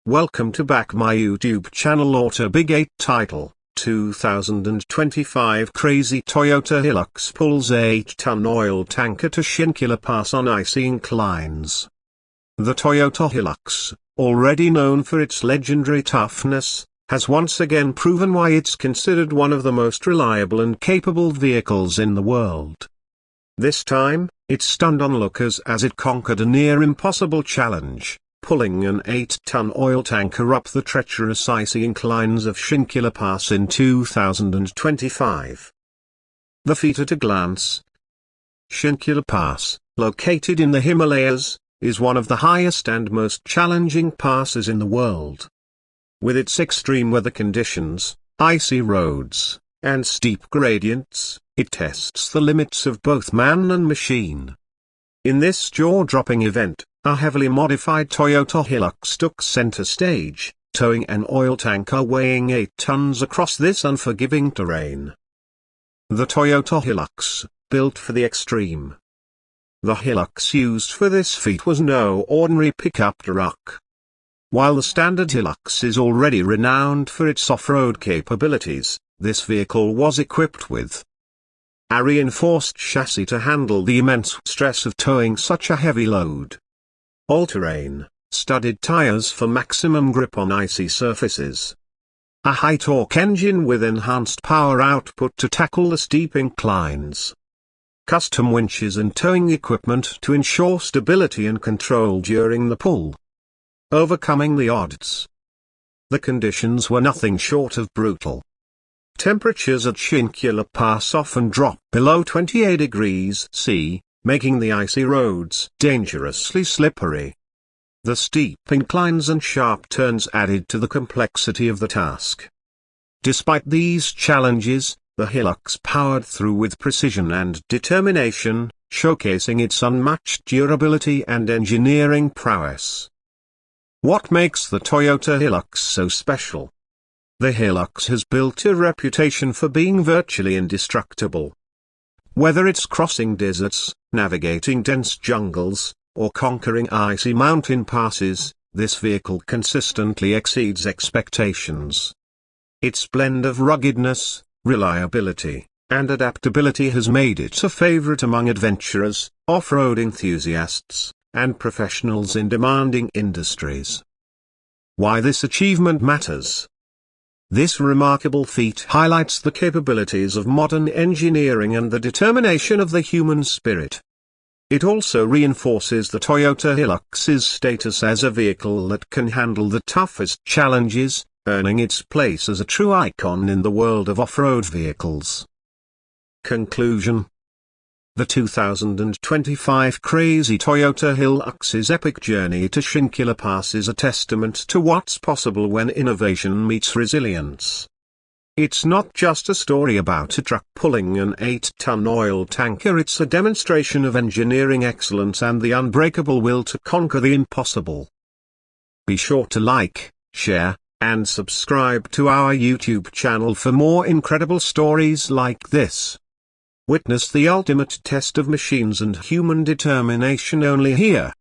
Welcome to back my YouTube channel. Auto Big 8 title, 2025 Crazy Toyota Hilux pulls 8-ton oil tanker to Shinkula Pass on icy inclines. The Toyota Hilux, already known for its legendary toughness, has once again proven why it's considered one of the most reliable and capable vehicles in the world. This time, it stunned onlookers as it conquered a near-impossible challenge, pulling an 8-ton oil tanker up the treacherous icy inclines of Shinkula Pass in 2025. The feat at a glance. Shinkula Pass, located in the Himalayas, is one of the highest and most challenging passes in the world. With its extreme weather conditions, icy roads, and steep gradients, it tests the limits of both man and machine. In this jaw-dropping event, a heavily modified Toyota Hilux took center stage, towing an oil tanker weighing 8 tons across this unforgiving terrain. The Toyota Hilux, built for the extreme. The Hilux used for this feat was no ordinary pickup truck. While the standard Hilux is already renowned for its off-road capabilities, this vehicle was equipped with a reinforced chassis to handle the immense stress of towing such a heavy load. All-terrain, studded tires for maximum grip on icy surfaces. A high-torque engine with enhanced power output to tackle the steep inclines. Custom winches and towing equipment to ensure stability and control during the pull. Overcoming the odds. The conditions were nothing short of brutal. Temperatures at Shinkula Pass often drop below 28 degrees C, making the icy roads dangerously slippery. The steep inclines and sharp turns added to the complexity of the task. Despite these challenges, the Hilux powered through with precision and determination, showcasing its unmatched durability and engineering prowess. What makes the Toyota Hilux so special? The Hilux has built a reputation for being virtually indestructible. Whether it's crossing deserts, navigating dense jungles, or conquering icy mountain passes, this vehicle consistently exceeds expectations. Its blend of ruggedness, reliability, and adaptability has made it a favorite among adventurers, off-road enthusiasts, and professionals in demanding industries. Why this achievement matters? This remarkable feat highlights the capabilities of modern engineering and the determination of the human spirit. It also reinforces the Toyota Hilux's status as a vehicle that can handle the toughest challenges, earning its place as a true icon in the world of off-road vehicles. Conclusion. The 2025 Crazy Toyota Hilux's epic journey to Shinkula Pass is a testament to what's possible when innovation meets resilience. It's not just a story about a truck pulling an 8-ton oil tanker, it's a demonstration of engineering excellence and the unbreakable will to conquer the impossible. Be sure to like, share, and subscribe to our YouTube channel for more incredible stories like this. Witness the ultimate test of machines and human determination only here.